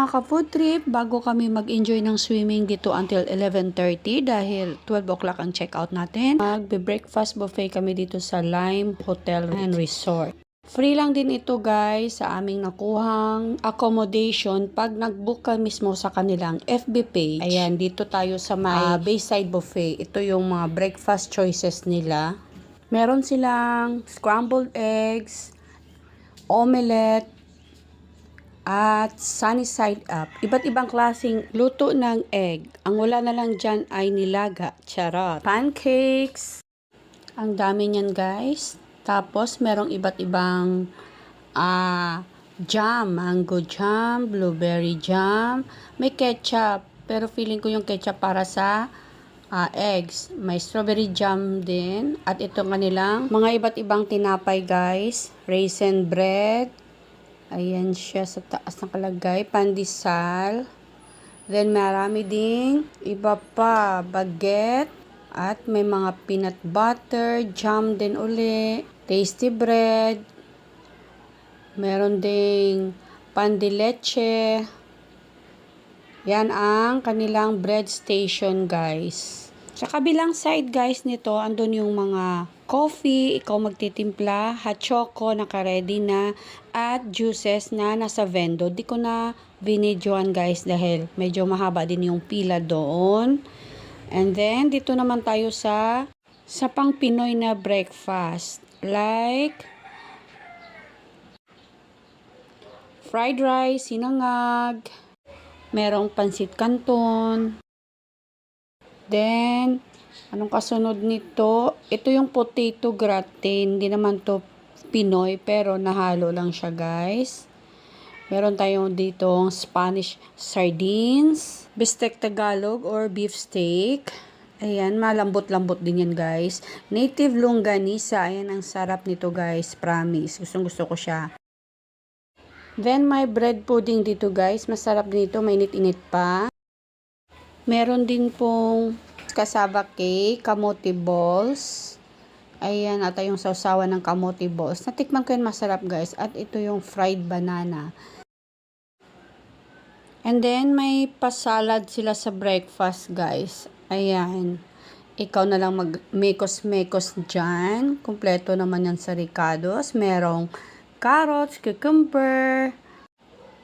mga ka-food trip, bago kami mag-enjoy ng swimming dito until 11:30 dahil 12 o'clock ang check-out natin, magbe-breakfast buffet kami dito sa Lime Hotel and Resort. Free lang din ito guys sa aming nakuhang accommodation pag nag-book ka mismo sa kanilang FB page. Ayan, dito tayo sa may Bayside Buffet. Ito yung mga breakfast choices nila. Meron silang scrambled eggs, omelette, at sunny side up. Iba't ibang klaseng luto ng egg. Ang wala na lang dyan ay nilaga. Charot. Pancakes. Ang dami niyan guys. Tapos merong iba't ibang jam. Mango jam, blueberry jam. May ketchup. Pero feeling ko yung ketchup para sa eggs. May strawberry jam din. At ito kanilang mga iba't ibang tinapay guys. Raisin bread. Ayan siya sa taas nakalagay. Pandesal. Then marami ding iba pa. Baguette. At may mga peanut butter. Jam din uli. Tasty bread. Meron ding pan de leche. Yan ang kanilang bread station guys. Sa kabilang side guys nito, andun yung mga coffee, ikaw magtitimpla, hot choco, naka-ready na, at juices na nasa vendor. Di ko na binidyoan guys dahil medyo mahaba din yung pila doon. And then, dito naman tayo sa pang Pinoy na breakfast. Like, fried rice, sinangag, merong pansit canton. Then, anong kasunod nito? Ito yung potato gratin. Hindi naman to Pinoy, pero nahalo lang siya, guys. Meron tayong ditong Spanish sardines, bistec Tagalog or beef steak. Ayan, malambot-lambot din yan, guys. Native longganisa. Ayan, ang sarap nito, guys. Promise. Gustong-gusto ko siya. Then, may bread pudding dito, guys. Masarap din ito. Mainit-init pa. Meron din pong cassava cake, kamote balls. Ayan, at yung sausawan ng kamote balls. Natikman ko yun, masarap guys. At ito yung fried banana. And then, may pasalad sila sa breakfast guys. Ayan. Ikaw na lang mag-mekos-mekos dyan. Kompleto naman yan sa ricados. Merong carrots, cucumber,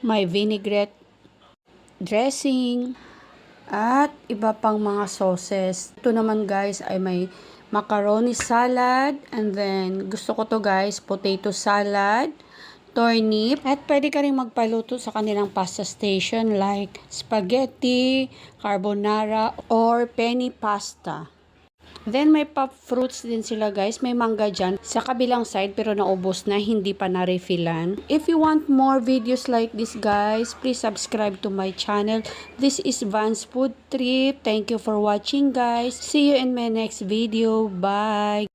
may vinaigrette dressing, at iba pang mga sauces. Ito naman guys ay may macaroni salad. And then, gusto ko to guys, potato salad, turnip. At pwede ka rin magpaluto sa kanilang pasta station like spaghetti, carbonara, or penny pasta. Then, may pop fruits din sila guys. May mangga dyan sa kabilang side pero naubos na, hindi pa na-refillan. If you want more videos like this guys, please subscribe to my channel. This is Van's Food Trip. Thank you for watching guys. See you in my next video. Bye!